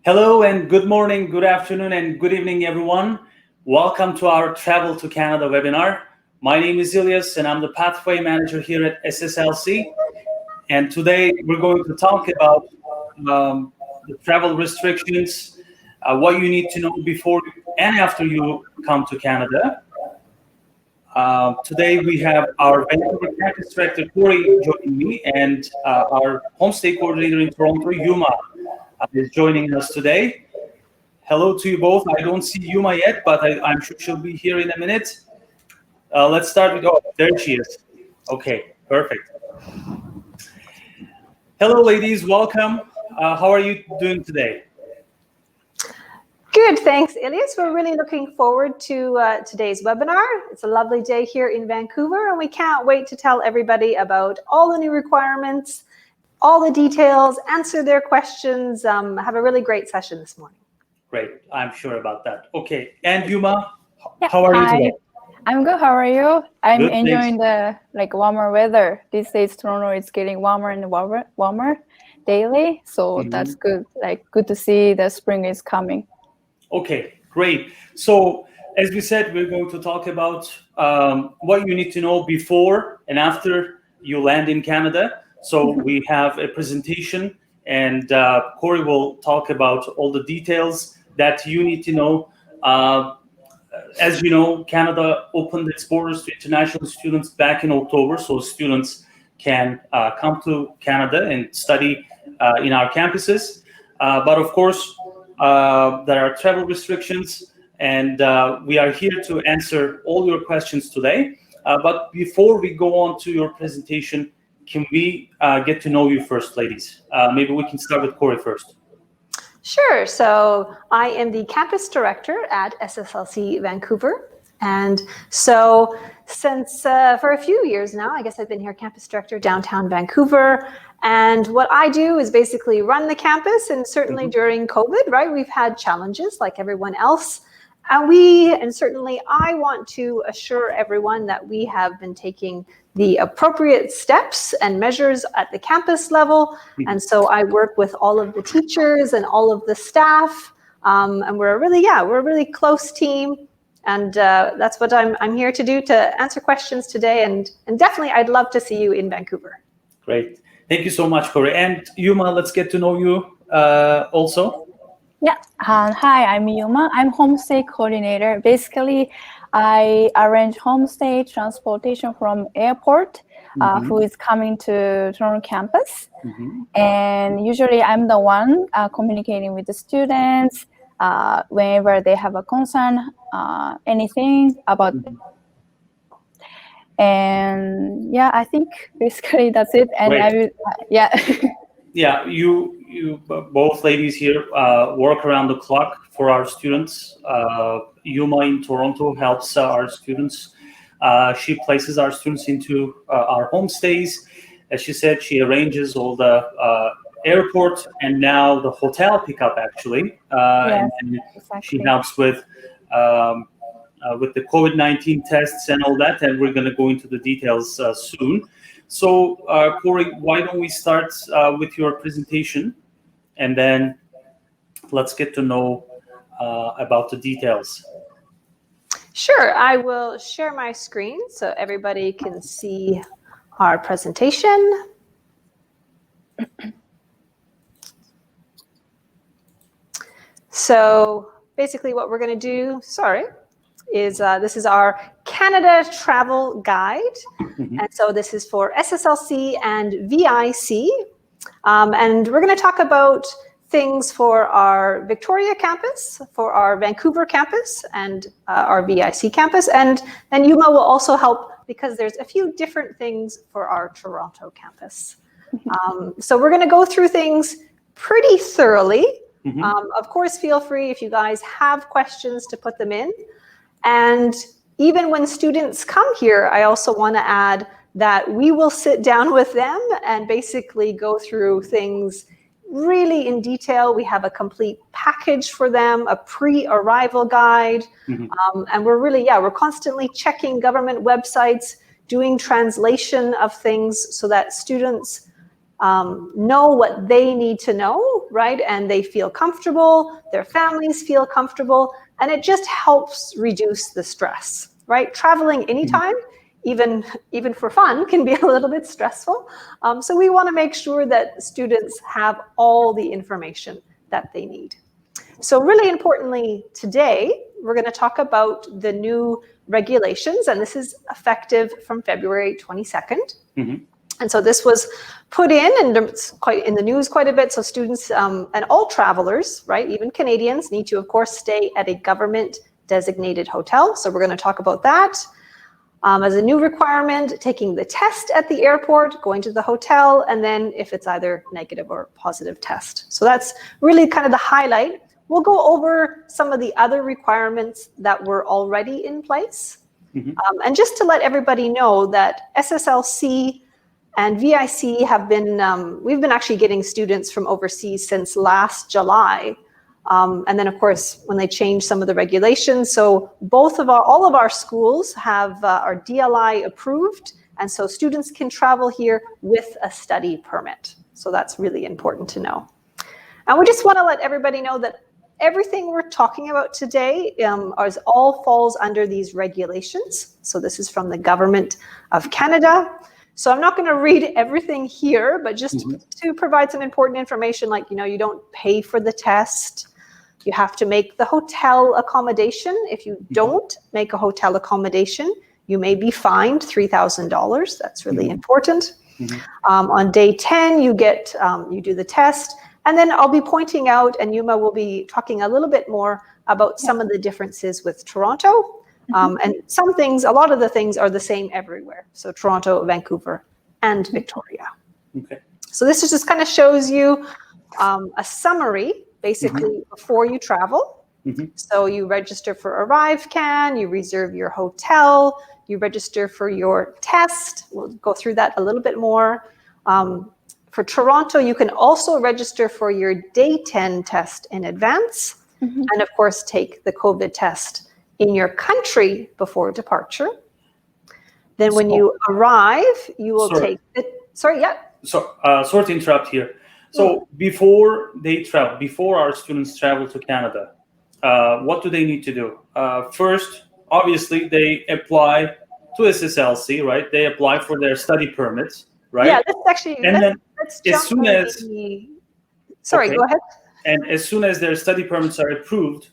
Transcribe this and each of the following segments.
Hello and good morning, good afternoon, and good evening, everyone. Welcome to our Travel to Canada webinar. My name is Ilyas, and I'm the Pathway Manager here at SSLC. And today we're going to talk about the travel restrictions, what you need to know before and after you come to Canada. Today we have our Vancouver Campus Director, Corey, joining me, and our Homestay Coordinator in Toronto, Yuma, is joining us today. Hello to you both. I don't see Yuma yet, but I'm sure she'll be here in a minute. Let's start with, oh, there she is. Okay, perfect. Hello, ladies, welcome. How are you doing today? Good, thanks, Ilyas. We're really looking forward to today's webinar. It's a lovely day here in Vancouver, and we can't wait to tell everybody about all the new requirements, all the details, answer their questions, have a really great session this morning. Great, I'm sure about that. Okay, and Yuma, how are you today? I'm good, how are you? I'm Good, enjoying the warmer weather. These days, Toronto is getting warmer and warmer daily, so that's good. Good to see the spring is coming. Okay, great. So as we said, we're going to talk about what you need to know before and after you land in Canada. So we have a presentation, and Corey will talk about all the details that you need to know. As you know, Canada opened its borders to international students back in October, so students can come to Canada and study in our campuses. But of course, there are travel restrictions, and we are here to answer all your questions today. But before we go on to your presentation, can we get to know you first, ladies? Maybe we can start with Corey first. Sure. So I am the campus director at SSLC Vancouver. And so since for a few years now, I guess I've been here campus director downtown Vancouver. And what I do is basically run the campus. And certainly during COVID, right, we've had challenges like everyone else. And certainly I want to assure everyone that we have been taking the appropriate steps and measures at the campus level. And so I work with all of the teachers and all of the staff. And we're a really close team. And that's what I'm here to do, to answer questions today. And definitely, I'd love to see you in Vancouver. Great. Thank you so much, Corey. And Yuma, let's get to know you also. Yeah. Hi, I'm Yuma. I'm Homestay Coordinator. Basically, I arrange homestay transportation from airport who is coming to Toronto campus. And usually I'm the one communicating with the students whenever they have a concern, anything about and yeah, I think basically that's it. And Great. I will, Yeah, you both ladies here work around the clock for our students. Yuma in Toronto helps our students. She places our students into our homestays. As she said, she arranges all the airport and now the hotel pickup, actually. And exactly. She helps with the COVID-19 tests and all that, and we're going to go into the details soon. So, Corey, why don't we start with your presentation, and then let's get to know about the details. Sure, I will share my screen so everybody can see our presentation. So basically what we're going to do, is this is our Canada travel guide. And so this is for SSLC and VIC. And we're going to talk about things for our Victoria campus, for our Vancouver campus, and our VIC campus. And then Yuma will also help because there's a few different things for our Toronto campus. So we're going to go through things pretty thoroughly. Of course, feel free if you guys have questions to put them in. And even when students come here, I also want to add that we will sit down with them and basically go through things really in detail. We have a complete package for them, a pre-arrival guide. And we're constantly checking government websites, doing translation of things so that students know what they need to know, right? And they feel comfortable, their families feel comfortable, and it just helps reduce the stress, right? Traveling anytime, even for fun, can be a little bit stressful. So we want to make sure that students have all the information that they need. So really importantly, today, we're going to talk about the new regulations, and this is effective from February 22nd. And so this was put in, and it's quite in the news quite a bit. So students and all travelers, right, even Canadians, need to, of course, stay at a government designated hotel. So we're going to talk about that. As a new requirement, taking the test at the airport, going to the hotel, and then if it's either negative or positive test. So that's really kind of the highlight. We'll go over some of the other requirements that were already in place. And just to let everybody know that SSLC and VIC have been, we've been actually getting students from overseas since last July. And then of course, when they changed some of the regulations, so all of our schools have are DLI approved. And so students can travel here with a study permit. So that's really important to know. And we just want to let everybody know that everything we're talking about today all falls under these regulations. So this is from the Government of Canada. So I'm not going to read everything here, but just to provide some important information, like, you don't pay for the test. You have to make the hotel accommodation. If you don't make a hotel accommodation, you may be fined $3,000. That's really important. On day 10, you do the test. And then I'll be pointing out, and Yuma will be talking a little bit more about some of the differences with Toronto. And a lot of the things are the same everywhere. So Toronto, Vancouver, and Victoria. Okay. So this just kind of shows you a summary, basically, before you travel. So you register for ArriveCAN, you reserve your hotel, you register for your test. We'll go through that a little bit more. For Toronto, you can also register for your day 10 test in advance. And of course, take the COVID test in your country before departure. Then when you arrive, you will take it. Sorry, yeah. So, sorry to interrupt here. So before our students travel to Canada, what do they need to do? First, obviously, they apply to SSLC, right? They apply for their study permits, right? Yeah, that's actually, let's as soon as, go ahead. And as soon as their study permits are approved,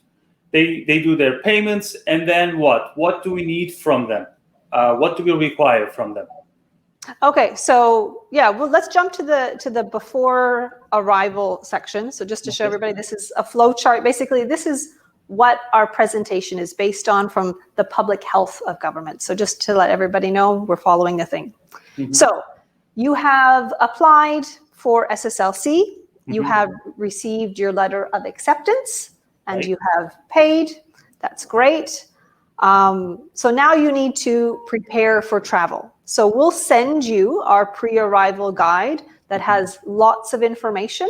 they do their payments, and then what? What do we need from them? What do we require from them? Okay, so yeah, well, let's jump to the before arrival section. So just to show everybody, this is a flow chart. Basically, this is what our presentation is based on from the public health of government. So just to let everybody know, we're following the thing. So you have applied for SSLC. You have received your letter of acceptance, and you have paid. That's great. So now you need to prepare for travel. So we'll send you our pre-arrival guide that has lots of information.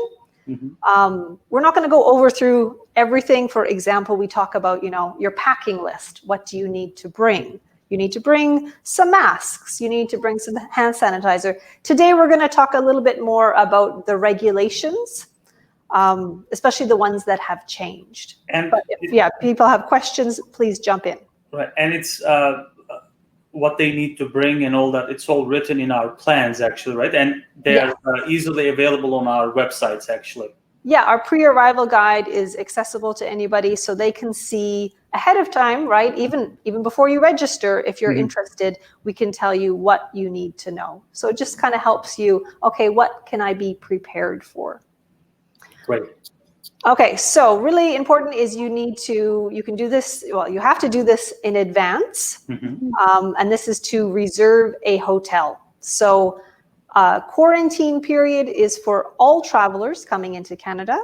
We're not going to go through everything. For example, we talk about, your packing list. What do you need to bring? You need to bring some masks. You need to bring some hand sanitizer. Today, we're going to talk a little bit more about the regulations, especially the ones that have changed. But if people have questions, please jump in. Right, and it's what they need to bring and all that. It's all written in our plans, actually, right? And they're easily available on our websites, actually. Yeah, our pre-arrival guide is accessible to anybody, so they can see ahead of time, right? Even before you register, if you're interested, we can tell you what you need to know. So it just kind of helps you, okay, what can I be prepared for? Great. Okay, so really important is you can do this, you have to do this in advance. And this is to reserve a hotel. So quarantine period is for all travelers coming into Canada.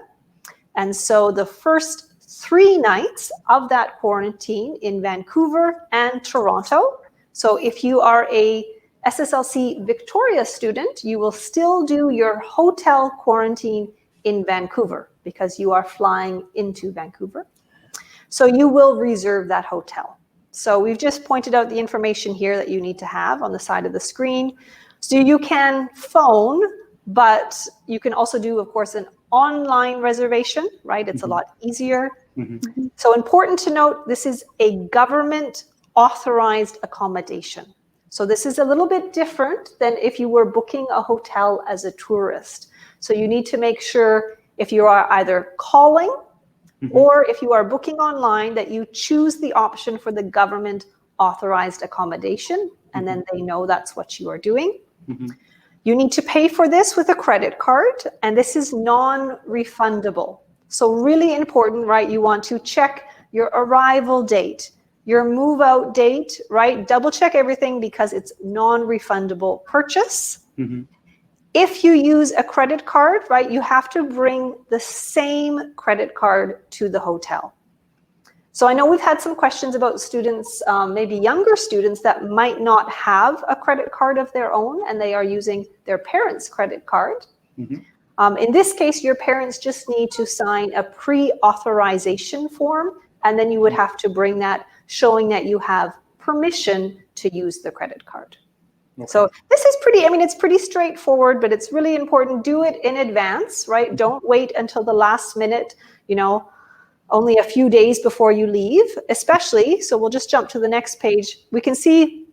And so the first 3 nights of that quarantine in Vancouver and Toronto. So if you are a SSLC Victoria student, you will still do your hotel quarantine in Vancouver because you are flying into Vancouver. So you will reserve that hotel. So we've just pointed out the information here that you need to have on the side of the screen. So you can phone but you can also do, of course, an online reservation, right? It's a lot easier. So important to note, this is a government authorized accommodation. So this is a little bit different than if you were booking a hotel as a tourist. So you need to make sure if you are either calling or if you are booking online that you choose the option for the government authorized accommodation, and then they know that's what you are doing. You need to pay for this with a credit card, and this is non-refundable. So really important, right? You want to check your arrival date, your move out date, right? Double check everything because it's non-refundable purchase. If you use a credit card, right, you have to bring the same credit card to the hotel. So I know we've had some questions about students, maybe younger students that might not have a credit card of their own and they are using their parents' credit card. In this case, your parents just need to sign a pre-authorization form, and then you would have to bring that showing that you have permission to use the credit card. So this is pretty, I mean, it's pretty straightforward, but it's really important. Do it in advance, right? Don't wait until the last minute, you know, only a few days before you leave, especially. So we'll just jump to the next page. We can see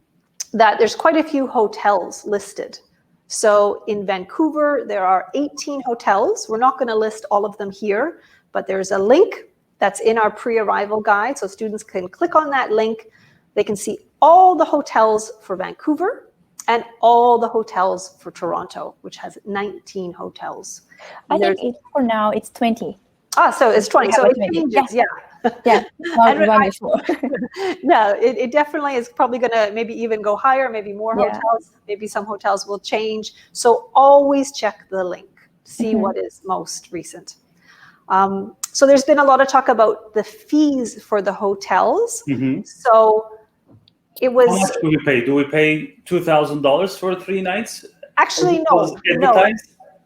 that there's quite a few hotels listed. So in Vancouver, there are 18 hotels. We're not going to list all of them here, but there's a link that's in our pre-arrival guide. So students can click on that link. They can see all the hotels for Vancouver and all the hotels for Toronto, which has 19 hotels. I think for now it's 20. So it's 20. So it changes, Yeah, wonderful. Yeah, it definitely is probably going to maybe even go higher, maybe more hotels, maybe some hotels will change. So always check the link, see what is most recent. So there's been a lot of talk about the fees for the hotels. So it was... How much do we pay? Do we pay $2,000 for 3 nights? Actually,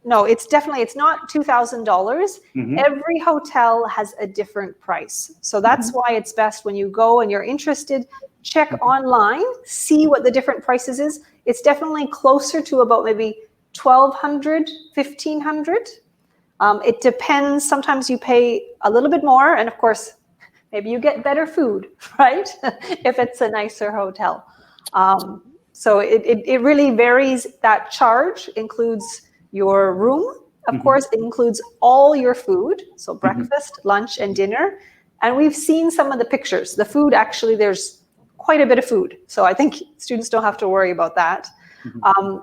no, it's definitely, it's not $2,000. Every hotel has a different price. So that's why it's best when you go and you're interested, check online, see what the different prices is. It's definitely closer to about maybe $1,200, $1,500. It depends. Sometimes you pay a little bit more. And of course, maybe you get better food, right? If it's a nicer hotel. So it really varies. That charge includes your room, of course, it includes all your food, so breakfast, lunch, and dinner. And we've seen some of the pictures. The food, actually, there's quite a bit of food. So I think students don't have to worry about that.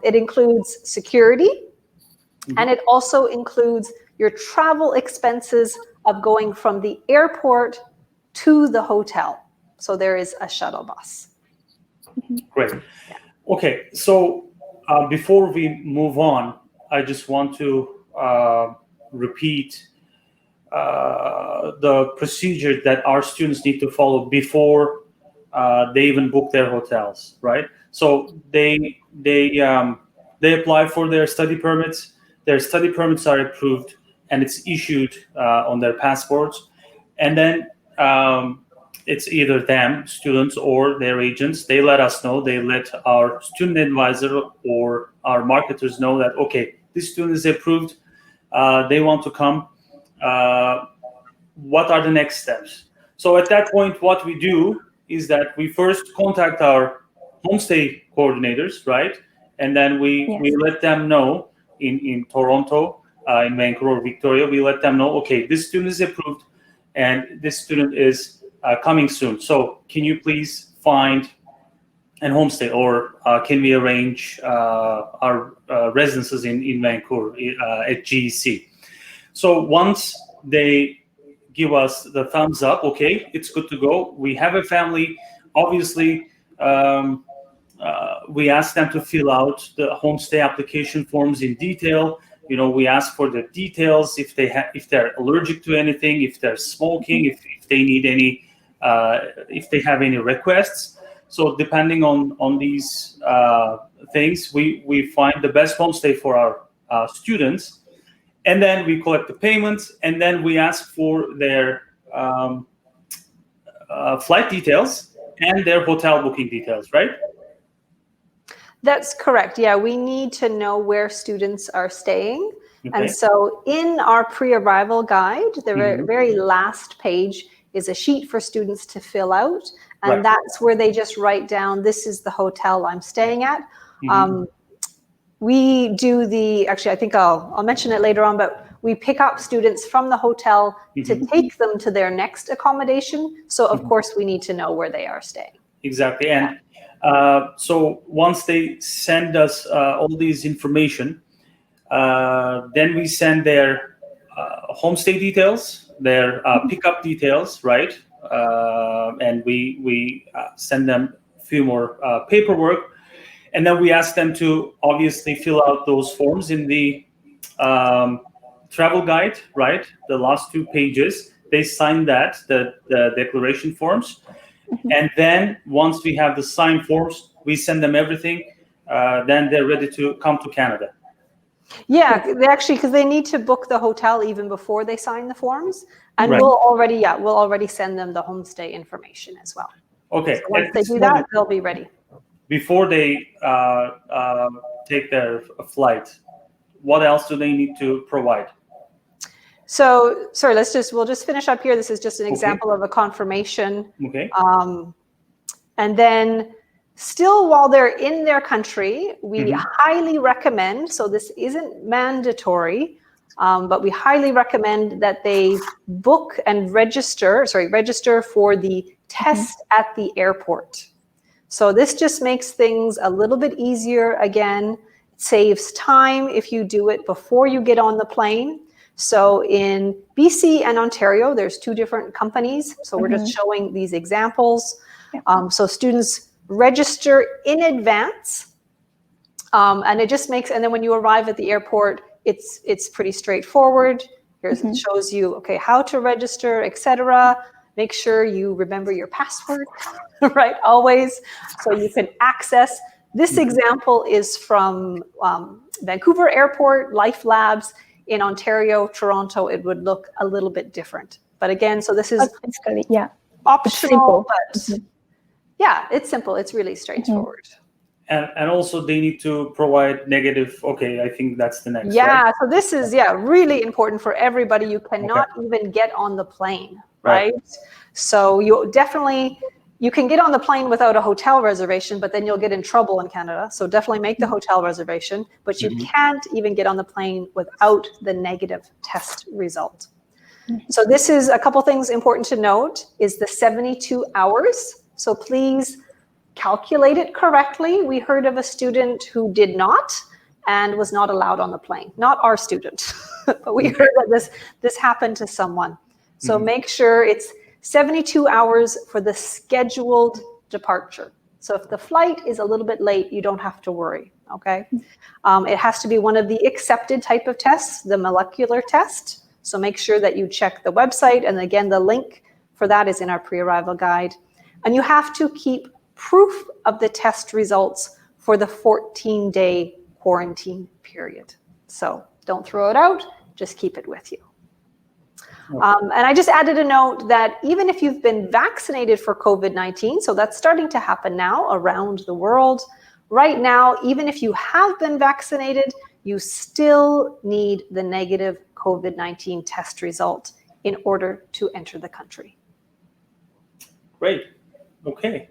It includes security, and it also includes your travel expenses of going from the airport to the hotel. So there is a shuttle bus. Great. Okay, so before we move on, I just want to repeat the procedure that our students need to follow before they even book their hotels, right? So they apply for their study permits. Their study permits are approved, and it's issued on their passports. And then it's either them, students, or their agents. They let us know. They let our student advisor or our marketers know that, okay, this student is approved. They want to come. What are the next steps? So at that point, what we do is that we first contact our homestay coordinators, right? And then we let them know in Toronto, in Vancouver, Victoria, we let them know, okay, this student is approved and this student is coming soon. So can you please find and homestay, or can we arrange our residences in Vancouver at GEC? So once they give us the thumbs up, okay, it's good to go. We have a family. Obviously, we ask them to fill out the homestay application forms in detail. You know, we ask for the details, if they're allergic to anything, if they're smoking, if they need any, if they have any requests. So depending on these things, we find the best homestay for our students, and then we collect the payments, and then we ask for their flight details and their hotel booking details, right? That's correct. Yeah, we need to know where students are staying. Okay. And so in our pre-arrival guide, the very last page is a sheet for students to fill out. And Right. that's where they just write down, this is the hotel I'm staying at. We do actually, I think I'll mention it later on, but we pick up students from the hotel to take them to their next accommodation. So of course we need to know where they are staying. Exactly. And so once they send us all these information, then we send their homestay details, their pickup details, right? And we send them a few more paperwork. And then we ask them to obviously fill out those forms in the travel guide, right? The last 2 pages. They sign that, the declaration forms. And then once we have the signed forms, we send them everything. Then they're ready to come to Canada. Yeah, because they need to book the hotel even before they sign the forms. And Right. we'll already send them the homestay information as well. Okay. So once they do that, they'll be ready. Before they take their flight, what else do they need to provide? So, sorry, we'll just finish up here. This is just an example of a confirmation. Okay. And then still while they're in their country, we highly recommend, so this isn't mandatory, but we highly recommend that they book and register for the test at the airport. So this just makes things a little bit easier. Again, it saves time if you do it before you get on the plane. So in BC and Ontario, there's 2 different companies. So we're just showing these examples. So students register in advance. And it just makes, and then when you arrive at the airport, it's pretty straightforward. It shows you, okay, how to register, etc. Make sure you remember your password, right? Always, so you can access. This example is from Vancouver Airport, Life Labs. In Ontario, Toronto, it would look a little bit different. But again, so this is optional, but yeah, it's simple. It's really straightforward. And also they need to provide negative. Okay, I think that's the next. Yeah, right? so this is really important for everybody. You cannot even get on the plane, right? So you can get on the plane without a hotel reservation, but then you'll get in trouble in Canada. So definitely make the hotel reservation, but you can't even get on the plane without the negative test result. So this is a couple things important to note is the 72 hours. So please calculate it correctly. We heard of a student who did not and was not allowed on the plane. Not our student, but we heard that this happened to someone. So make sure it's 72 hours for the scheduled departure. So if the flight is a little bit late, you don't have to worry, okay? It has to be one of the accepted type of tests, the molecular test. So make sure that you check the website. And again, the link for that is in our pre-arrival guide. And you have to keep proof of the test results for the 14-day quarantine period. So don't throw it out, just keep it with you. And I just added a note that even if you've been vaccinated for COVID-19, so that's starting to happen now around the world, right now, even if you have been vaccinated, you still need the negative COVID-19 test result in order to enter the country. Great. Okay.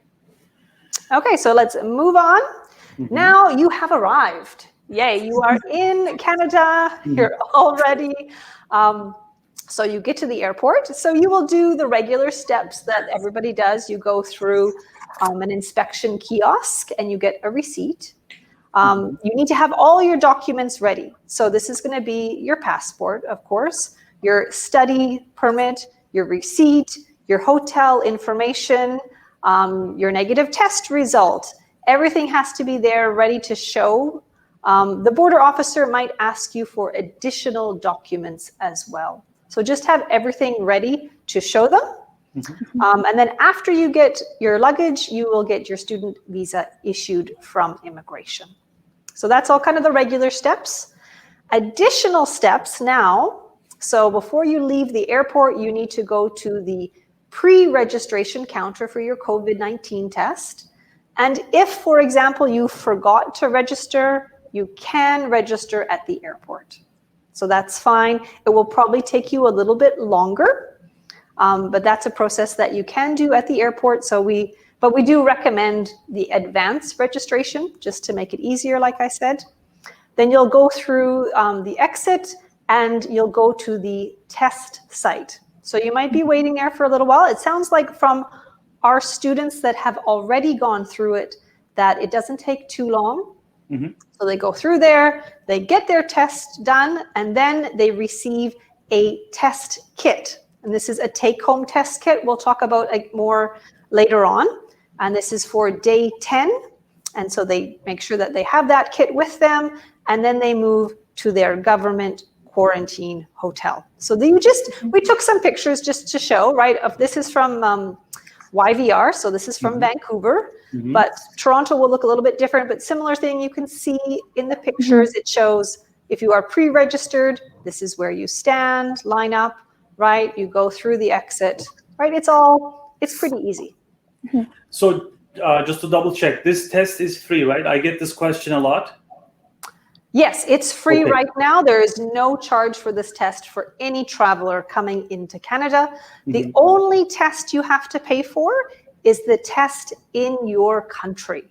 Okay, so let's move on. Now you have arrived. Yay, you are in Canada. You're all ready. So you get to the airport. So you will do the regular steps that everybody does. You go through an inspection kiosk and you get a receipt. You need to have all your documents ready. So this is going to be your passport, of course, your study permit, your receipt, your hotel information, your negative test result. Everything has to be there ready to show. The border officer might ask you for additional documents as well. So just have everything ready to show them. And then after you get your luggage, you will get your student visa issued from immigration. So that's all kind of the regular steps. Additional steps now. So before you leave the airport, you need to go to the pre-registration counter for your COVID-19 test. And if, for example, you forgot to register, you can register at the airport. So that's fine. It will probably take you a little bit longer, but that's a process that you can do at the airport. But we do recommend the advanced registration just to make it easier, like I said. Then you'll go through the exit and you'll go to the test site. So you might be waiting there for a little while. It sounds like from our students that have already gone through it that it doesn't take too long. Mm-hmm. So they go through there, they get their test done, and then they receive a test kit. And this is a take-home test kit. We'll talk about more later on. And this is for day 10. And so they make sure that they have that kit with them, and then they move to their government quarantine hotel. So we took some pictures just to show, right? This is from YVR, so this is from mm-hmm. Vancouver, mm-hmm. but Toronto will look a little bit different, but similar thing you can see in the pictures. Mm-hmm. It shows if you are pre-registered, this is where you stand, line up, right? You go through the exit, right? It's pretty easy. Mm-hmm. So just to double check, this test is free, right? I get this question a lot. Yes, it's free right now. There is no charge for this test for any traveler coming into Canada. Mm-hmm. The only test you have to pay for is the test in your country.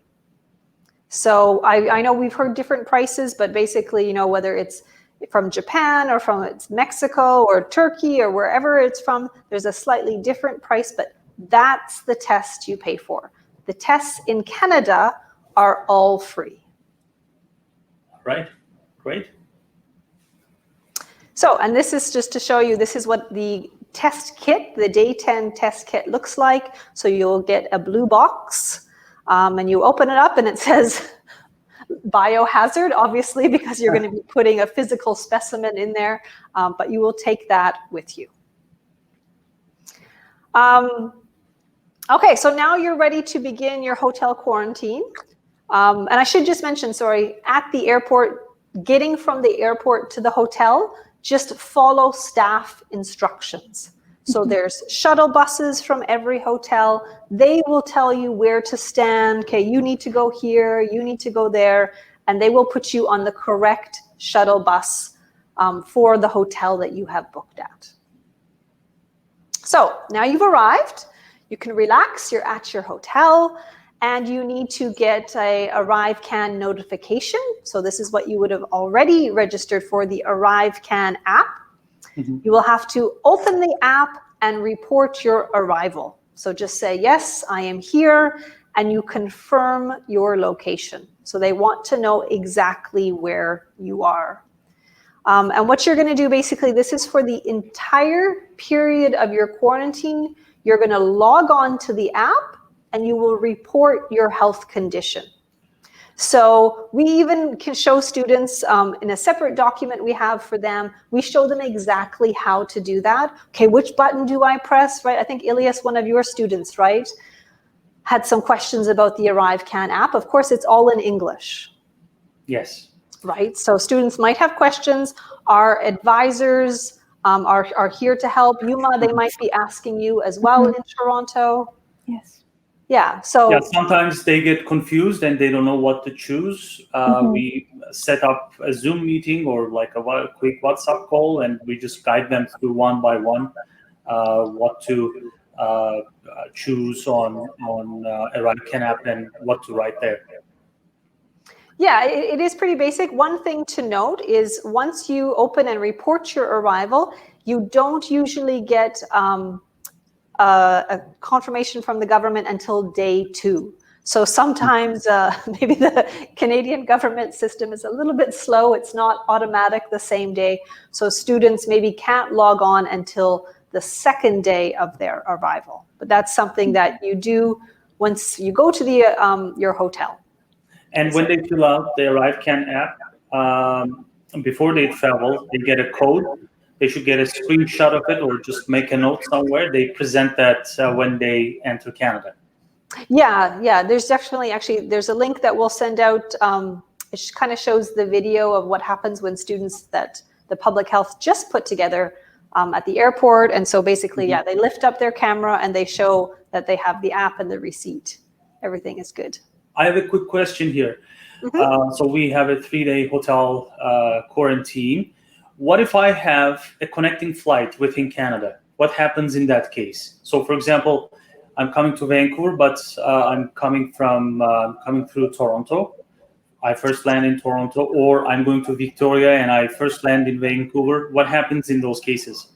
So I know we've heard different prices, but basically, whether it's from Japan or from Mexico or Turkey or wherever it's from, there's a slightly different price, but that's the test you pay for. The tests in Canada are all free. Right, great. So, and this is just to show you, this is what the test kit, the day 10 test kit looks like. So you'll get a blue box and you open it up and it says biohazard, obviously, because you're going to be putting a physical specimen in there, but you will take that with you. Okay, so now you're ready to begin your hotel quarantine. And I should just mention, at the airport, getting from the airport to the hotel, just follow staff instructions. So there's shuttle buses from every hotel. They will tell you where to stand. Okay, you need to go here, you need to go there, and they will put you on the correct shuttle bus for the hotel that you have booked at. So now you've arrived, you can relax, you're at your hotel, and you need to get a ArriveCAN notification. So this is what you would have already registered for, the ArriveCAN app. Mm-hmm. You will have to open the app and report your arrival. So just say, yes, I am here, and you confirm your location. So they want to know exactly where you are. And what you're going to do, basically, this is for the entire period of your quarantine. You're going to log on to the app, and you will report your health condition. So we even can show students in a separate document we have for them, we show them exactly how to do that. Okay, which button do I press, right? I think Ilias, one of your students, right, had some questions about the ArriveCAN app. Of course, it's all in English. Yes. Right, so students might have questions. Our advisors are here to help. Yuma, they might be asking you as well in Toronto. Yes. Yeah, so yeah, sometimes they get confused and they don't know what to choose. We set up a Zoom meeting or like a quick WhatsApp call, and we just guide them through one by one what to choose on ArriveCAN app and what to write there. Yeah, it is pretty basic. One thing to note is once you open and report your arrival, you don't usually get a confirmation from the government until day 2. So sometimes maybe the Canadian government system is a little bit slow. It's not automatic the same day. So students maybe can't log on until the second day of their arrival. But that's something that you do once you go to the your hotel. And when they fill out the ArriveCAN app, before they travel, they get a code. They should get a screenshot of it or just make a note somewhere. They present that when they enter Canada. Yeah. There's actually, there's a link that we'll send out. It kind of shows the video of what happens when students that the public health just put together at the airport. And so basically, they lift up their camera and they show that they have the app and the receipt. Everything is good. I have a quick question here. So we have a 3-day hotel quarantine. What if I have a connecting flight within Canada? What happens in that case? So, for example, I'm coming to Vancouver, but I'm coming through Toronto. I first land in Toronto, or I'm going to Victoria and I first land in Vancouver. What happens in those cases?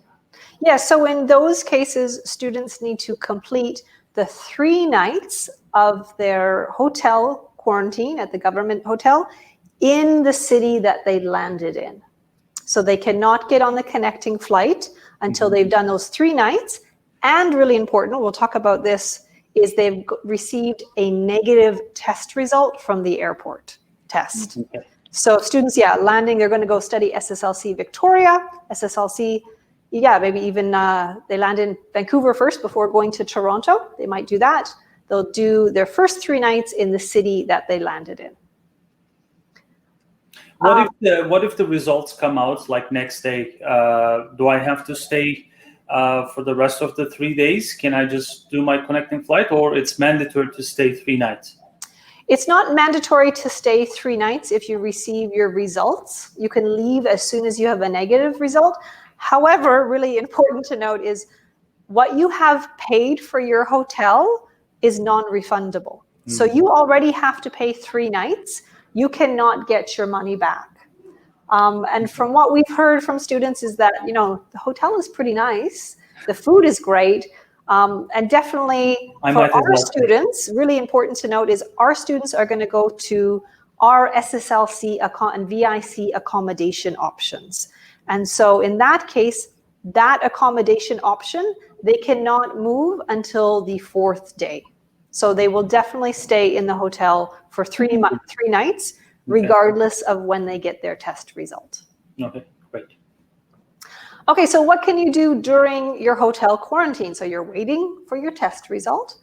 Yeah, so in those cases, students need to complete the 3 nights of their hotel quarantine at the government hotel in the city that they landed in. So they cannot get on the connecting flight until they've done those 3 nights. And really important, we'll talk about this, is they've received a negative test result from the airport test. Okay. So students, landing, they're going to go study SSLC Victoria, SSLC, maybe even they land in Vancouver first before going to Toronto. They might do that. They'll do their first 3 nights in the city that they landed in. What if the results come out like next day? Do I have to stay for the rest of the 3 days? Can I just do my connecting flight, or it's mandatory to stay 3 nights? It's not mandatory to stay 3 nights if you receive your results. You can leave as soon as you have a negative result. However, really important to note is what you have paid for your hotel is non-refundable. So you already have to pay 3 nights. You cannot get your money back. And from what we've heard from students is that, the hotel is pretty nice. The food is great. And definitely for our students, really important to note is our students are going to go to our SSLC and VIC accommodation options. And so in that case, that accommodation option, they cannot move until the 4th day. So they will definitely stay in the hotel for 3 nights, regardless of when they get their test result. Okay, great. Okay, so what can you do during your hotel quarantine? So you're waiting for your test result.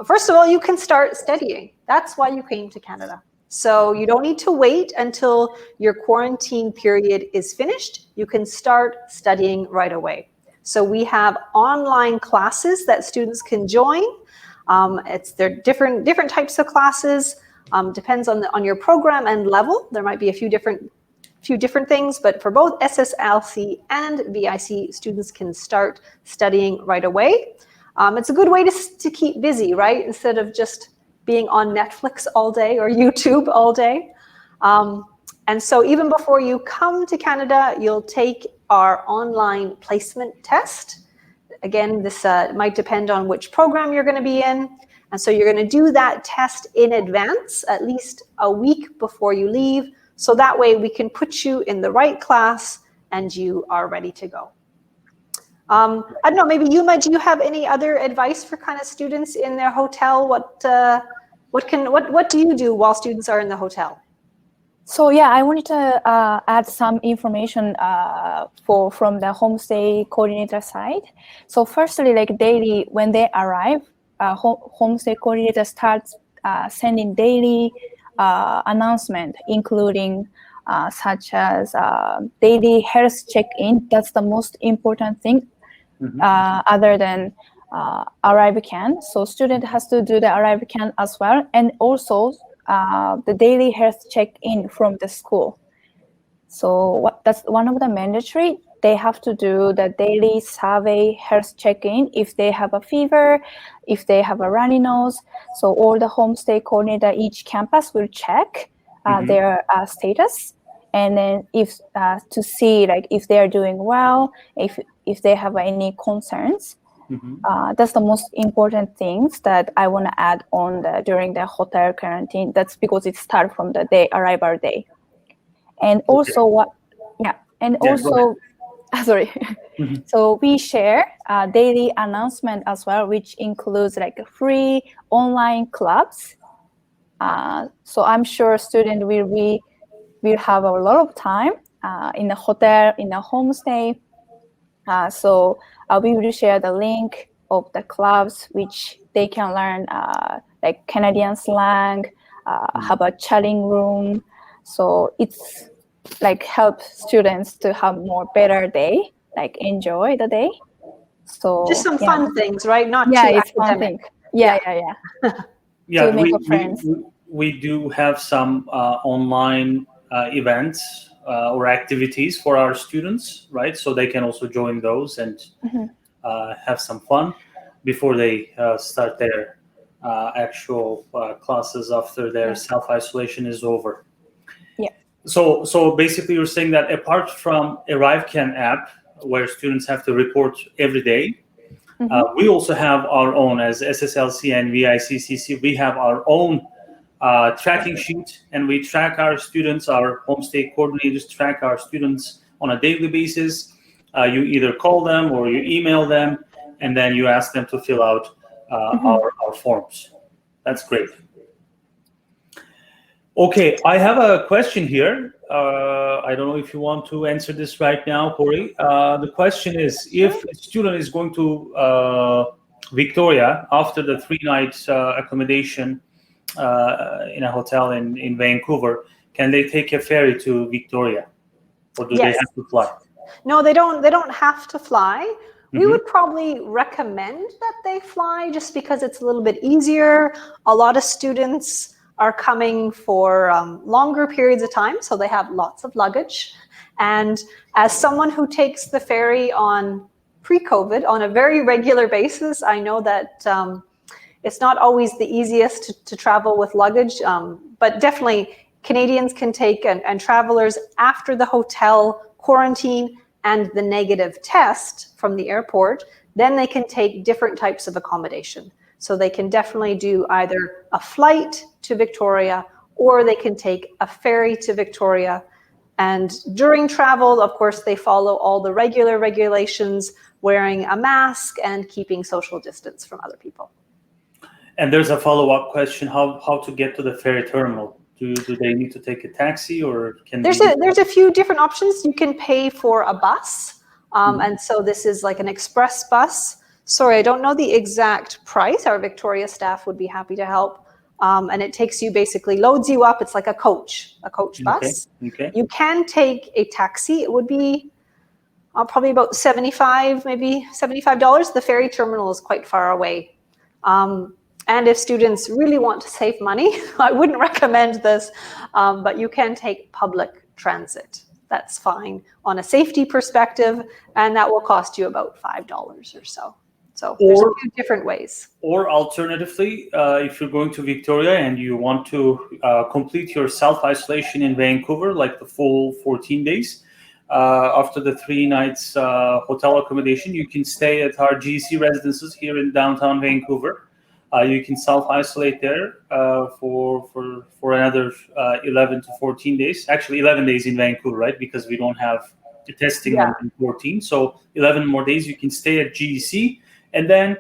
First of all, you can start studying. That's why you came to Canada. So you don't need to wait until your quarantine period is finished. You can start studying right away. So we have online classes that students can join. They're different types of classes. Depends on your program and level. There might be a few different things, but for both SSLC and VIC, students can start studying right away. It's a good way to keep busy, right? Instead of just being on Netflix all day or YouTube all day. And so even before you come to Canada, you'll take our online placement test. Again, this might depend on which program you're going to be in. And so you're going to do that test in advance, at least a week before you leave. So that way we can put you in the right class and you are ready to go. I don't know, maybe Yuma, do you have any other advice for kind of students in their hotel? What do you do while students are in the hotel? So yeah, I wanted to add some information from the homestay coordinator side. So firstly, like daily, when they arrive, homestay coordinator starts sending daily announcement, including such as daily health check-in. That's the most important thing, other than ArriveCAN. So student has to do the ArriveCAN as well, and also the daily health check-in from the school. So that's one of the mandatory. They have to do the daily survey health check-in if they have a fever, if they have a runny nose. So all the homestay coordinator, each campus will check their status, and then if to see like if they are doing well, if they have any concerns. That's the most important things that I want to add on during the hotel quarantine. That's because it starts from the arrival day. And also sorry. So we share daily announcement as well, which includes like free online clubs. So I'm sure students will have a lot of time in the hotel, in the homestay. So we will share the link of the clubs which they can learn like Canadian slang, have a chatting room. So it's like help students to have more better day, like enjoy the day. So just some fun things, right? Not too academic. Fun thing. Yeah. Yeah, make friends. we do have some online events or activities for our students, right? So they can also join those and have some fun before they start their actual classes after their self-isolation is over. Yeah. So basically you're saying that apart from ArriveCAN app, where students have to report every day, we also have our own, as SSLC and VIC-CC, we have our own tracking sheet, and we track our students, our homestay coordinators track our students on a daily basis. You either call them or you email them, and then you ask them to fill out our forms. That's great. Okay, I have a question here. I don't know if you want to answer this right now, Corey. The question is, if a student is going to Victoria after the 3-night accommodation in a hotel in Vancouver, can they take a ferry to Victoria, or do they have to fly? No, they don't. They don't have to fly. We would probably recommend that they fly just because it's a little bit easier. A lot of students are coming for longer periods of time, so they have lots of luggage. And as someone who takes the ferry on pre-COVID on a very regular basis, I know that it's not always the easiest to travel with luggage, but definitely Canadians can take, and travelers after the hotel quarantine and the negative test from the airport, then they can take different types of accommodation. So they can definitely do either a flight to Victoria, or they can take a ferry to Victoria. And during travel, of course, they follow all the regular regulations, wearing a mask and keeping social distance from other people. And there's a follow-up question: how to get to the ferry terminal? Do they need to take a taxi, or can there's a few different options. You can pay for a bus, and so this is like an express bus. Sorry, I don't know the exact price. Our Victoria staff would be happy to help. And it takes you, basically loads you up. It's like a coach bus. Okay. You can take a taxi. It would be probably about $75, maybe $75. The ferry terminal is quite far away. And if students really want to save money, I wouldn't recommend this, but you can take public transit. That's fine on a safety perspective, and that will cost you about $5 or so. So there's a few different ways. Or alternatively, if you're going to Victoria and you want to complete your self-isolation in Vancouver, like the full 14 days, after the 3 nights hotel accommodation, you can stay at our GC residences here in downtown Vancouver. You can self-isolate there for another 11 to 14 days. Actually, 11 days in Vancouver, right? Because we don't have the testing on 14. So 11 more days you can stay at GEC, and then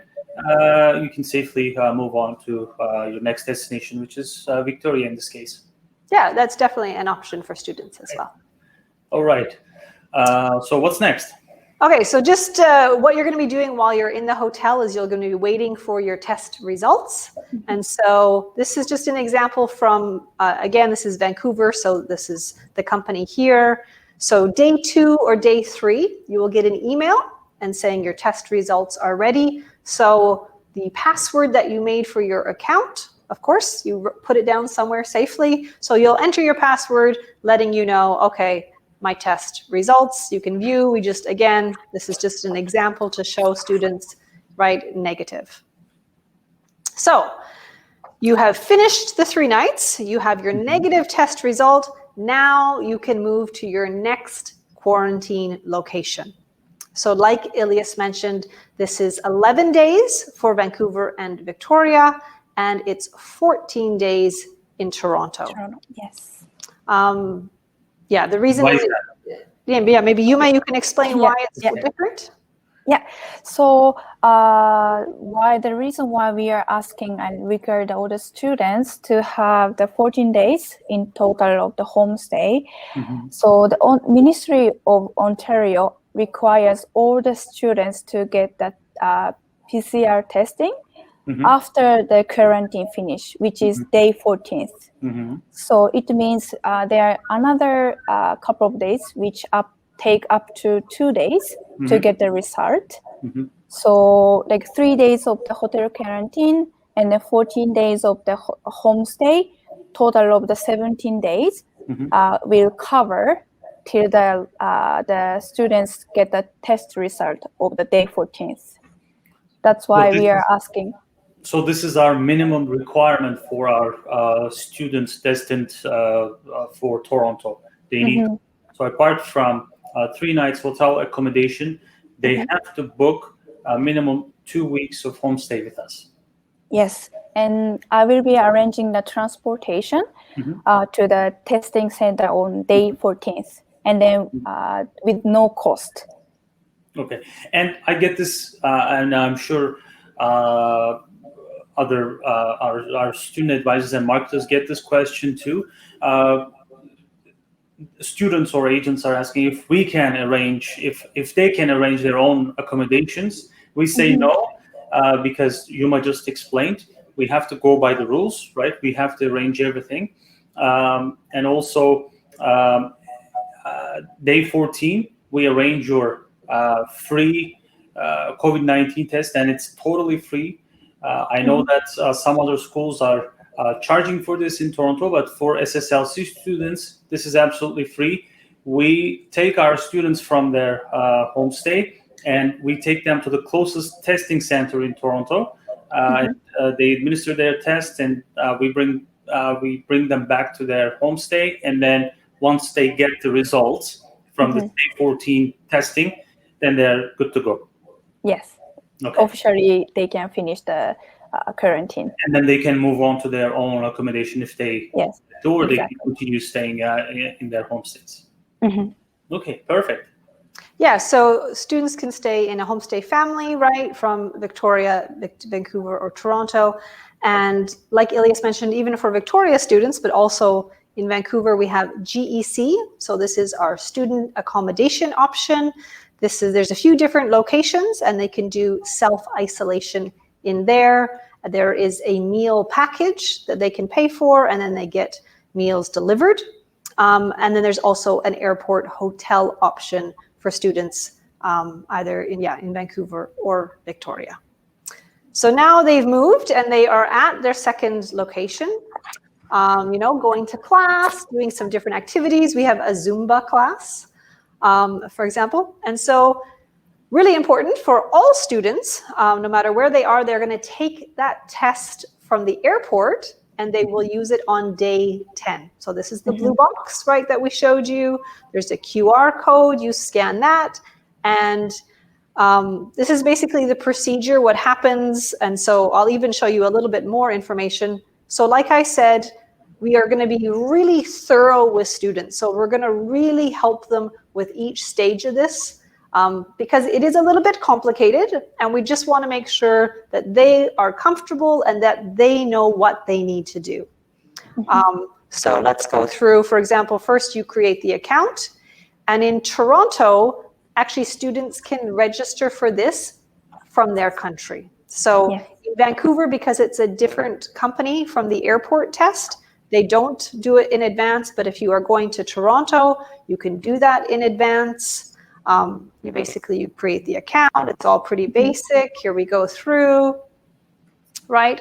you can safely move on to your next destination, which is Victoria in this case. Yeah, that's definitely an option for students as well. All right. So what's next? Okay, so just what you're going to be doing while you're in the hotel is you're going to be waiting for your test results. And so this is just an example from, again, this is Vancouver, so this is the company here. So day 2 or day 3, you will get an email and saying your test results are ready. So the password that you made for your account, of course, you put it down somewhere safely. So you'll enter your password, letting you know, okay, my test results you can view. We just, again, this is just an example to show students, right, negative. So you have finished the 3 nights, you have your negative test result. Now you can move to your next quarantine location. So like Ilias mentioned, this is 11 days for Vancouver and Victoria, and it's 14 days in Toronto. Yes. Yeah, the reason is, maybe you can explain why it's so different. Yeah, so the reason why we are asking and require all the students to have the 14 days in total of the homestay. So the Ministry of Ontario requires all the students to get that PCR testing after the quarantine finish, which is day 14th. So it means there are another couple of days which take up to 2 days to get the result. So like 3 days of the hotel quarantine and then 14 days of the homestay, total of the 17 days will cover till the students get the test result of the day 14th. That's why we are asking. So this is our minimum requirement for our students destined for Toronto. They need, so apart from 3 nights hotel accommodation, they have to book a minimum 2 weeks of homestay with us. Yes, and I will be arranging the transportation to the testing center on day 14th, and then with no cost. Okay, and I get this, and I'm sure other our student advisors and marketers get this question too. Students or agents are asking if we can arrange, if they can arrange their own accommodations. We say no, because Yuma just explained, we have to go by the rules, right? We have to arrange everything. And also, day 14, we arrange your free COVID-19 test, and it's totally free. I know that some other schools are charging for this in Toronto, but for SSLC students, this is absolutely free. We take our students from their homestay and we take them to the closest testing center in Toronto. They administer their test, and we bring them back to their homestay. And then once they get the results from the day 14 testing, then they're good to go. Yes. Okay. Officially, they can finish the quarantine. And then they can move on to their own accommodation if they do, or they can continue staying in their homestays. Okay, perfect. Yeah, so students can stay in a homestay family, right, from Victoria, Vancouver, or Toronto. And like Ilias mentioned, even for Victoria students, but also in Vancouver, we have GEC. So this is our student accommodation option. There's a few different locations, and they can do self-isolation in there. There is a meal package that they can pay for, and then they get meals delivered. And then there's also an airport hotel option for students, either in Vancouver or Victoria. So now they've moved and they are at their second location, going to class, doing some different activities. We have a Zumba class, for example. And so really important for all students, no matter where they are, they're going to take that test from the airport and they will use it on day 10. So this is the blue box, right, that we showed you. There's a QR code, you scan that. And this is basically the procedure, what happens. And so I'll even show you a little bit more information. So like I said, we are going to be really thorough with students. So we're going to really help them with each stage of this. Because it is a little bit complicated, and we just want to make sure that they are comfortable and that they know what they need to do. So let's go through, for example, first you create the account, and in Toronto, actually students can register for this from their country. So in Vancouver, because it's a different company from the airport test, they don't do it in advance, but if you are going to Toronto, you can do that in advance. You create the account. It's all pretty basic. Here we go through, right?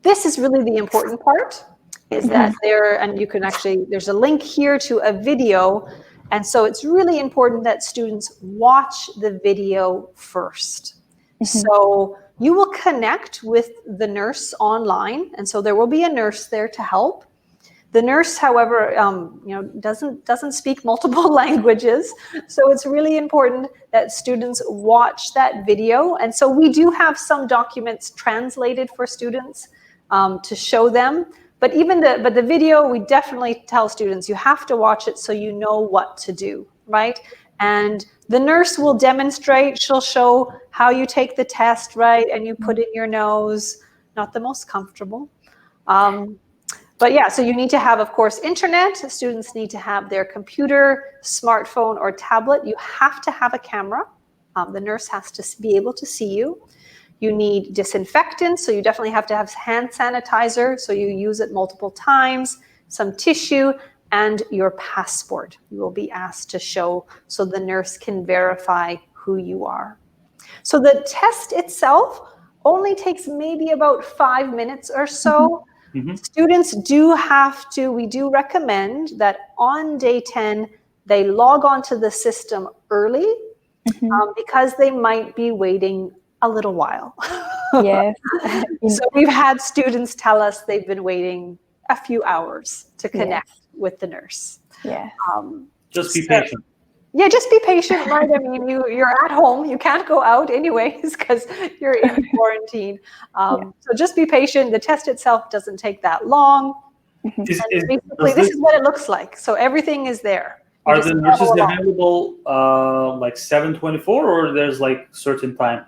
This is really the important part, is that and you can actually, there's a link here to a video. And so it's really important that students watch the video first. So you will connect with the nurse online. And so there will be a nurse there to help. The nurse, however, doesn't speak multiple languages, so it's really important that students watch that video. And so we do have some documents translated for students to show them. But the video, we definitely tell students you have to watch it so you know what to do, right? And the nurse will demonstrate. She'll show how you take the test, right? And you put in your nose. Not the most comfortable. But yeah, so you need to have, of course, internet. Students need to have their computer, smartphone, or tablet. You have to have a camera. The nurse has to be able to see you. You need disinfectant, so you definitely have to have hand sanitizer, so you use it multiple times, some tissue, and your passport. You will be asked to show so the nurse can verify who you are. So the test itself only takes maybe about 5 minutes or so. Mm-hmm. Students do have to, we do recommend that on day 10, they log onto the system early because they might be waiting a little while. Yes. So we've had students tell us they've been waiting a few hours to connect with the nurse. Yeah. Just be patient. Yeah, just be patient, right? I mean, you're at home. You can't go out anyways because you're in quarantine. So just be patient. The test itself doesn't take that long. Basically, this is what it looks like. So everything is there. Are the nurses available like 7:24, or there's like certain time?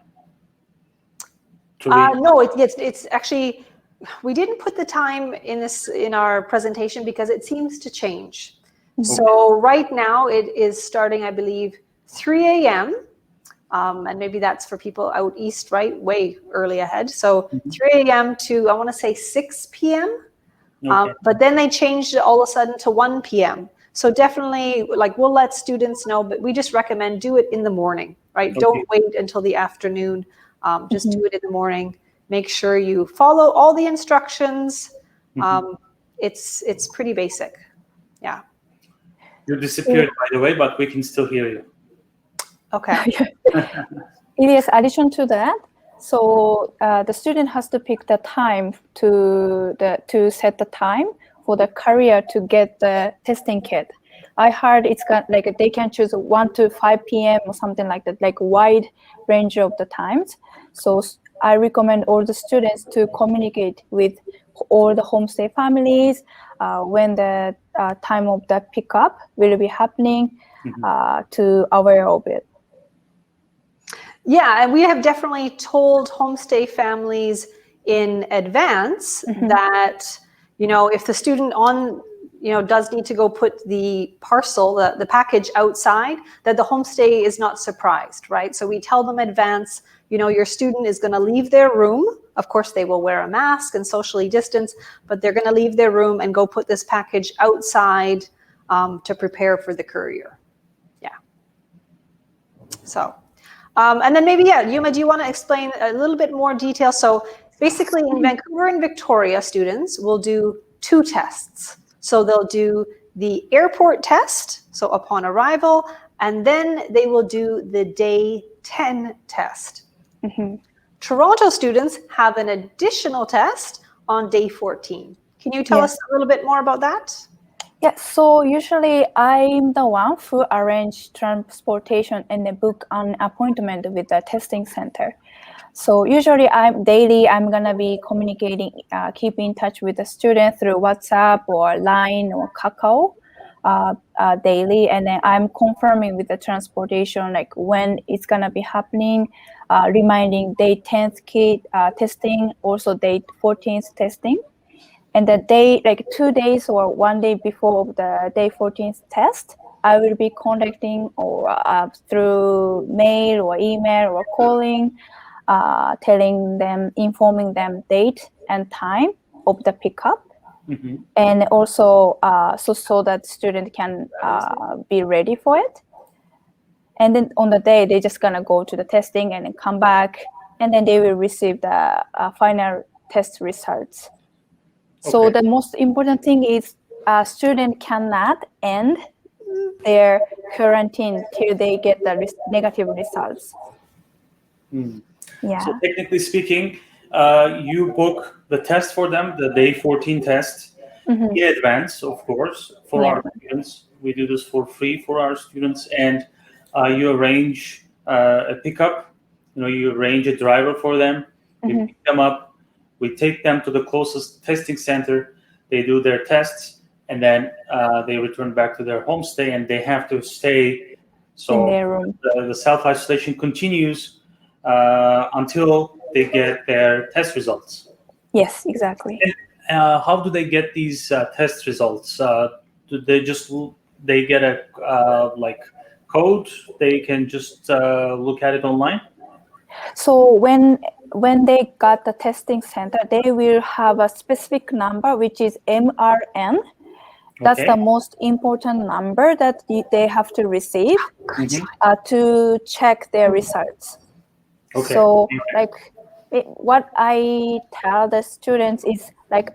No, it's actually, we didn't put the time in our presentation because it seems to change. So right now it is starting, I believe, 3 a.m. And maybe that's for people out east, right? Way early ahead. So 3 a.m. to, I want to say 6 p.m. But then they changed it all of a sudden to 1 p.m. So definitely, like, we'll let students know, but we just recommend do it in the morning, right? Don't wait until the afternoon. Just do it in the morning. Make sure you follow all the instructions. It's pretty basic. Yeah. You disappeared, by the way, but we can still hear you. Okay. It is addition to that. So the student has to pick the time to set the time for the courier to get the testing kit. I heard it's got like they can choose 1 to 5 p.m. or something like that, like wide range of the times. So I recommend all the students to communicate with all the homestay families when the time of the pickup will be happening to aware of it. Yeah, and we have definitely told homestay families in advance that, if the student does need to go put the parcel, the package outside, that the homestay is not surprised, right? So we tell them in advance, your student is going to leave their room. Of course, they will wear a mask and socially distance, but they're going to leave their room and go put this package outside to prepare for the courier. Yeah. So, and then maybe, Yuma, do you want to explain a little bit more detail? So basically in Vancouver and Victoria, students will do 2 tests. So they'll do the airport test, so upon arrival, and then they will do the day 10 test. Toronto students have an additional test on day 14. Can you tell us a little bit more about that? Yeah, so usually I'm the one who arrange transportation and then book an appointment with the testing center. So usually I'm gonna be communicating, keep in touch with the student through WhatsApp or Line or Kakao daily, and then I'm confirming with the transportation like when it's gonna be happening, reminding day 10th kit testing, also day 14th testing. And the day, like 2 days or 1 day before the day 14th test, I will be contacting or through mail or email or calling, informing them date and time of the pickup. And also so that student can be ready for it. And then on the day, they're just gonna go to the testing and then come back, and then they will receive the final test results. So the most important thing is student cannot end their quarantine till they get the negative results. Yeah. So technically speaking, you book the test for them, the day 14 test, in advance, of course, for our students. We do this for free for our students, and you arrange a pickup. You arrange a driver for them. You pick them up. We take them to the closest testing center. They do their tests, and then they return back to their homestay, and they have to stay. So in their room. The self-isolation continues until they get their test results. Yes, exactly. And, how do they get these test results? Do they get a like code? They can just look at it online? So when they got the testing center, they will have a specific number, which is MRN. That's the most important number that they have to receive to check their results. So like what I tell the students is like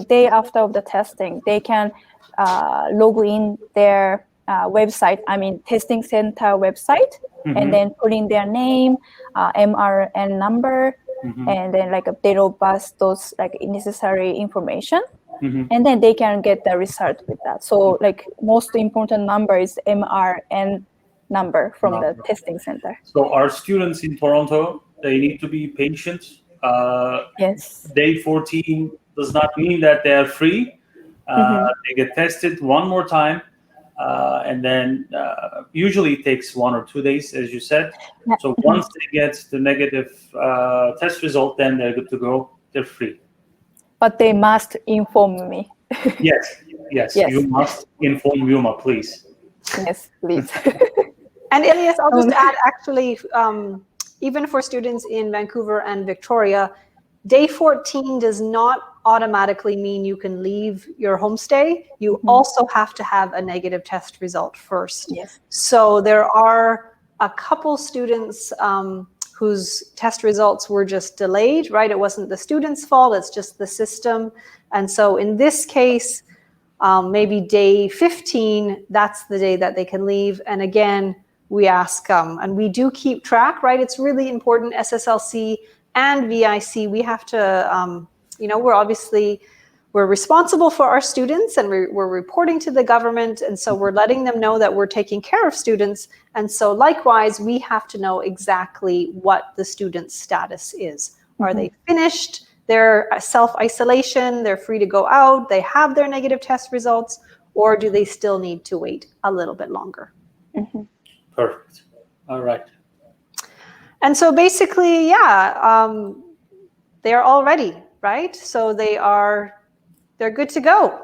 day after of the testing, they can log in their website, I mean testing center website, and then put in their name, MRN number, and then like a date of birth, those like necessary information, and then they can get the result with that. So like most important number is MRN number from the testing center. So our students in Toronto, they need to be patient. Yes. Day 14 does not mean that they are free. They get tested one more time, and then usually it takes 1 or 2 days, as you said. So once they get the negative test result, then they're good to go. They're free. But they must inform me. Yes. You must inform Yuma, please. Yes, please. And Elias, I'll just add, actually, even for students in Vancouver and Victoria, day 14 does not automatically mean you can leave your homestay. You also have to have a negative test result first. Yes. So there are a couple students whose test results were just delayed, right? It wasn't the student's fault, it's just the system. And so in this case, maybe day 15, that's the day that they can leave. And again, we ask, and we do keep track, right? It's really important, SSLC and VIC, we have to, we're responsible for our students, and we're reporting to the government. And so we're letting them know that we're taking care of students. And so likewise, we have to know exactly what the student's status is. Are they finished their self-isolation? They're free to go out. They have their negative test results, or do they still need to wait a little bit longer? Perfect. All right. And so basically, they're all ready, right? So they're good to go.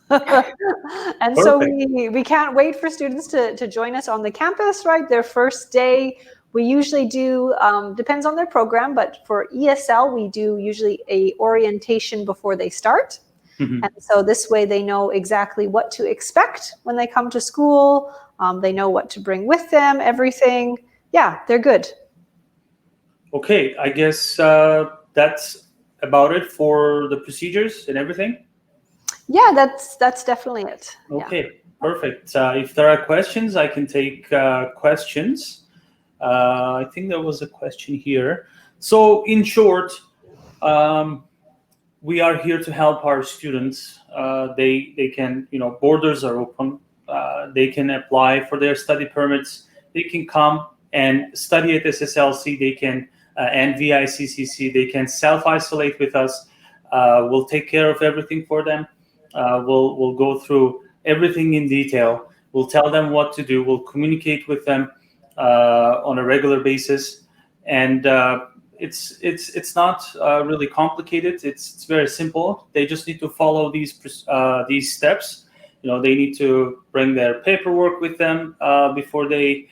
And so we can't wait for students to join us on the campus, right? Their first day, we usually do, depends on their program, but for ESL, we do usually a orientation before they start. And so this way they know exactly what to expect when they come to school. They know what to bring with them, everything. Yeah, they're good. Okay, I guess that's about it for the procedures and everything. Yeah, that's definitely it. Okay, perfect. If there are questions, I can take questions. I think there was a question here. So in short, we are here to help our students. They can, borders are open. They can apply for their study permits. They can come and study at SSLC. They can, and VIC-CC, they can self-isolate with us. We'll take care of everything for them. We'll go through everything in detail. We'll tell them what to do. We'll communicate with them on a regular basis. And it's not really complicated. It's very simple. They just need to follow these steps. They need to bring their paperwork with them before they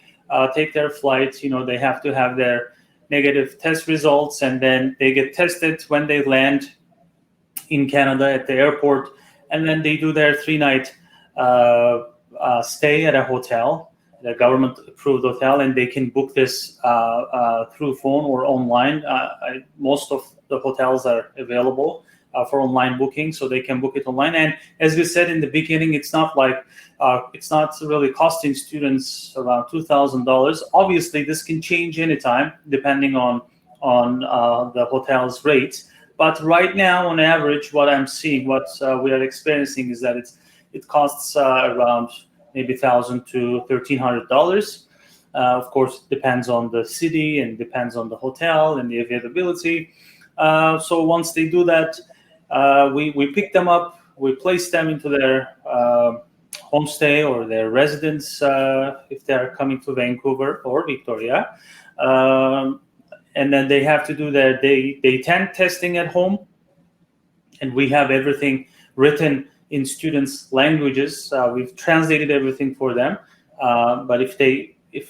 take their flight. They have to have their negative test results, and then they get tested when they land in Canada at the airport, and then they do their 3-night stay at a hotel, the government-approved hotel, and they can book this through phone or online. Most of the hotels are available for online booking, so they can book it online. And as we said in the beginning, it's not really costing students around $2,000. Obviously, this can change anytime depending on the hotel's rates. But right now, on average, what I'm seeing, what we are experiencing, is that it costs around maybe $1,000 to $1,300. Of course, it depends on the city and depends on the hotel and the availability. So once they do that, we pick them up, we place them into their homestay or their residence if they're coming to Vancouver or Victoria. And then they have to do their day 10 testing at home. And we have everything written in students' languages. We've translated everything for them. But if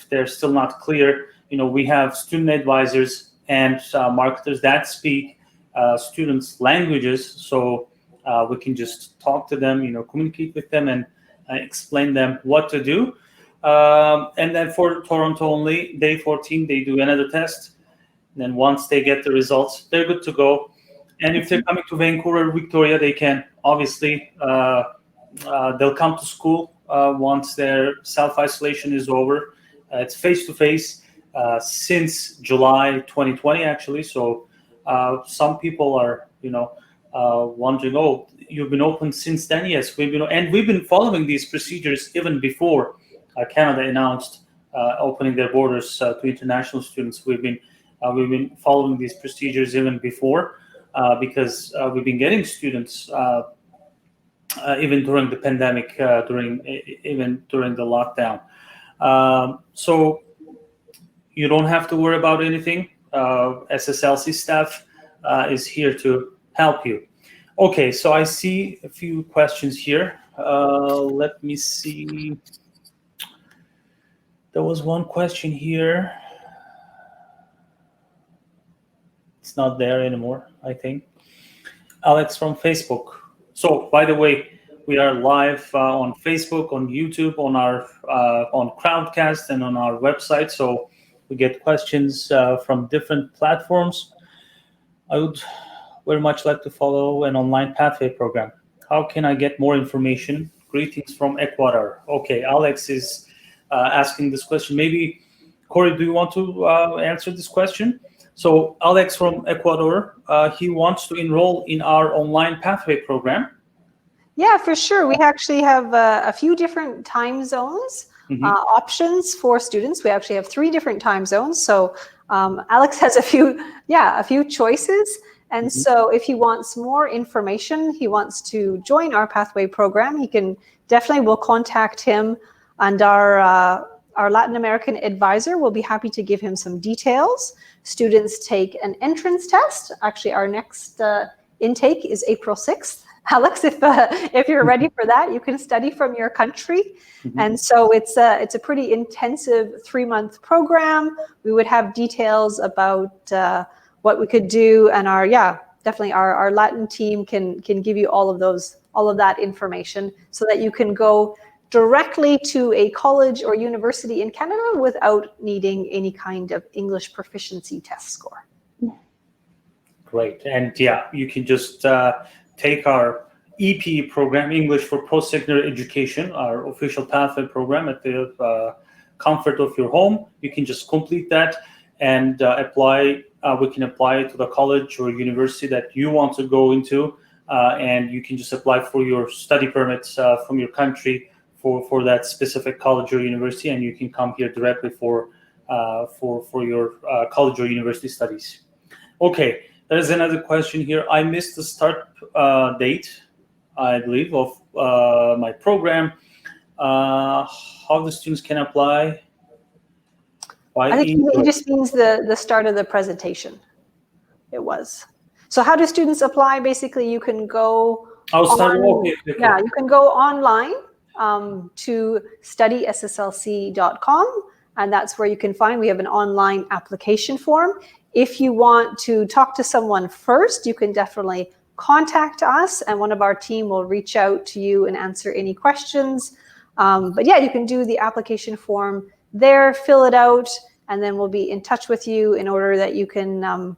they're still not clear, we have student advisors and marketers that speak students' languages. So we can just talk to them, communicate with them and explain them what to do. And then for Toronto only, day 14, they do another test. then once they get the results, they're good to go. And if they're coming to Vancouver, Victoria, they can obviously, they'll come to school once their self-isolation is over. It's face-to-face since July 2020, actually. So some people are, wondering, oh, you've been open since then? Yes, we've been following these procedures even before Canada announced opening their borders to international students. We've been following these procedures even before because we've been getting students even during the pandemic, even during the lockdown. So you don't have to worry about anything. SSLC staff is here to help you. Okay, so I see a few questions here. Let me see. There was one question here. It's not there anymore, I think. Alex from Facebook. So, by the way, we are live on Facebook, on YouTube, on our on Crowdcast, and on our website. So we get questions from different platforms. I would very much like to follow an online pathway program. How can I get more information? Greetings from Ecuador. Okay, Alex is asking this question. Maybe, Corey, do you want to answer this question? So Alex from Ecuador, he wants to enroll in our online pathway program. Yeah, for sure. We actually have a few different time zones options for students. We actually have 3 different time zones. So Alex has a few choices. And so if he wants more information, he wants to join our pathway program, he can will contact him, and our Latin American advisor will be happy to give him some details. Students take an entrance test. Actually, our next intake is April 6th. Alex, if you're ready for that, you can study from your country. And so it's a pretty intensive 3-month program. We would have details about what we could do, and our Latin team can give you all of that information so that you can go directly to a college or university in Canada without needing any kind of English proficiency test score. Great. And you can just take our EP program, English for Post-Secondary Education, our official pathway program, at the comfort of your home. You can just complete that and apply. We can apply to the college or university that you want to go into, and you can just apply for your study permits from your country for that specific college or university, and you can come here directly for your college or university studies. Okay, there's another question here. I missed the start date, I believe, of my program. How the students can apply? I think it just means the start of the presentation. It was. So how do students apply? Basically, you can go. Okay. Yeah, you can go online to studySSLC.com, and that's where you can find. We have an online application form. If you want to talk to someone first, you can definitely contact us, and one of our team will reach out to you and answer any questions. But yeah, you can do the application form there, fill it out, and then we'll be in touch with you in order that you can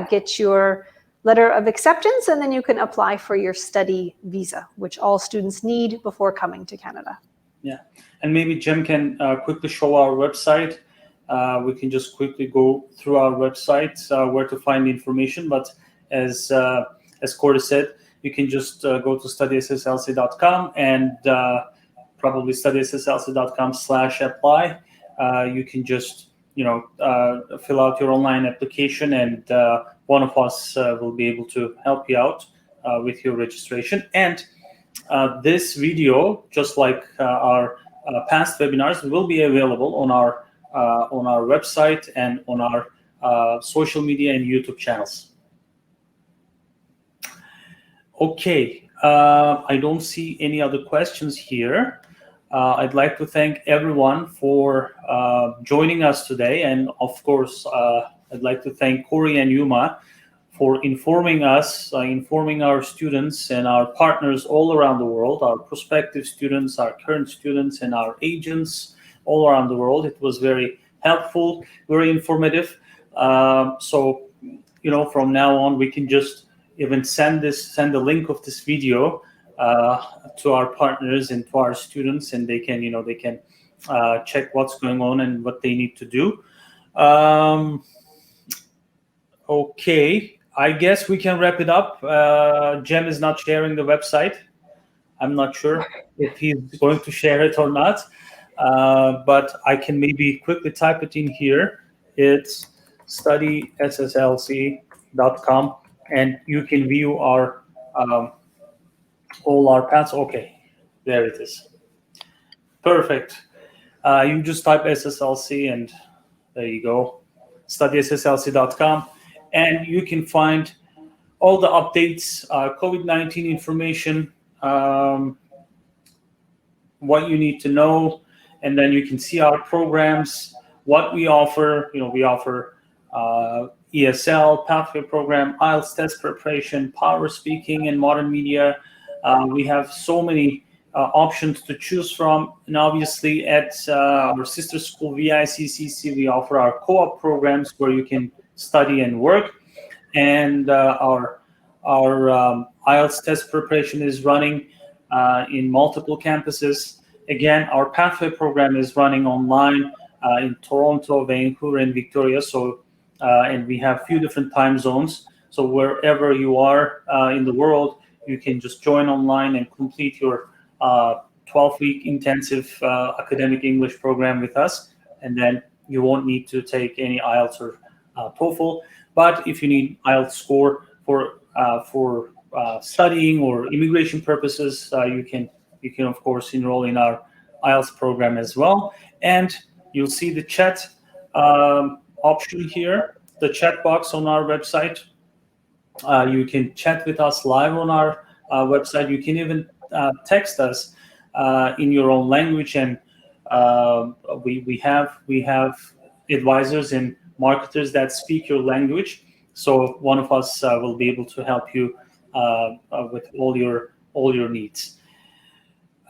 get your letter of acceptance, and then you can apply for your study visa, which all students need before coming to Canada. Yeah, and maybe Jim can quickly show our website. We can just quickly go through our website where to find information. But as Corey said, you can just go to studySSLC.com and probably studySSLC.com/apply. You can just fill out your online application, and one of us will be able to help you out with your registration. And this video, just like our past webinars, will be available on our website and on our social media and YouTube channels. Okay, I don't see any other questions here. I'd like to thank everyone for joining us today, and of course, I'd like to thank Corey and Yuma for informing us, informing our students and our partners all around the world, our prospective students, our current students, and our agents all around the world. It was very helpful, very informative. So, from now on, we can just even send the link of this video to our partners and to our students, and they can check what's going on and what they need to do. Okay, I guess we can wrap it up. Jem is not sharing the website. I'm not sure if he's going to share it or not, but I can maybe quickly type it in here. It's studySSLC.com, and you can view our all our paths. Okay, there it is. Perfect. You just type SSLC, and there you go, studySSLC.com, and you can find all the updates, COVID-19 information, what you need to know, and then you can see our programs, what we offer. We offer ESL, Pathway Program, IELTS test preparation, power speaking, and modern media. We have so many options to choose from, and obviously at our sister school VIC-CC, we offer our co-op programs where you can study and work, and our IELTS test preparation is running in multiple campuses. Again, our Pathway program is running online in Toronto, Vancouver, and Victoria. So, and we have a few different time zones. So wherever you are in the world, you can just join online and complete your 12-week intensive academic English program with us, and then you won't need to take any IELTS or TOEFL. But if you need IELTS score for studying or immigration purposes, you can of course enroll in our IELTS program as well. And you'll see the chat option here, the chat box on our website. You can chat with us live on our website. You can even text us in your own language, and we have advisors and marketers that speak your language. So one of us will be able to help you with all your needs.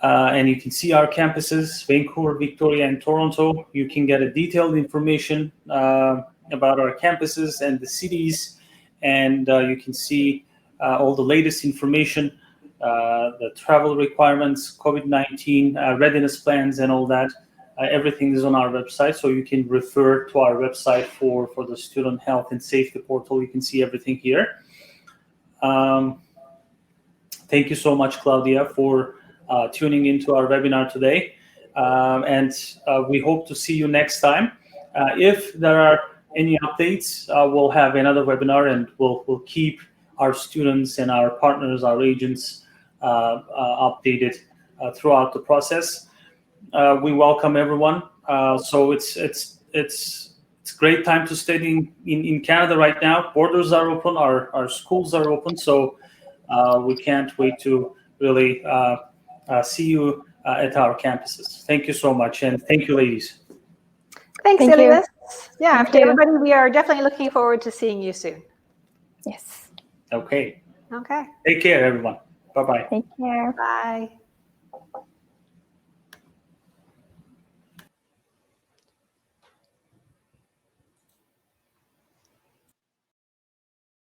And you can see our campuses, Vancouver, Victoria, and Toronto. You can get a detailed information about our campuses and the cities, and you can see all the latest information, the travel requirements, COVID-19 readiness plans, and all that. Everything is on our website, so you can refer to our website for the student health and safety portal. You can see everything here. Thank you so much, Claudia, for tuning into our webinar today, and we hope to see you next time. If there are any updates, we'll have another webinar, and we'll keep our students and our partners, our agents, updated throughout the process. We welcome everyone. So it's a great time to study in Canada right now. Borders are open, our schools are open, so we can't wait to really see you at our campuses. Thank you so much, and thank you, ladies. Thanks, Thank Elias. you. Yeah, Thank you. everybody, we are definitely looking forward to seeing you soon. Yes. Okay. Okay. Take care, everyone. Bye-bye. Take care. Bye.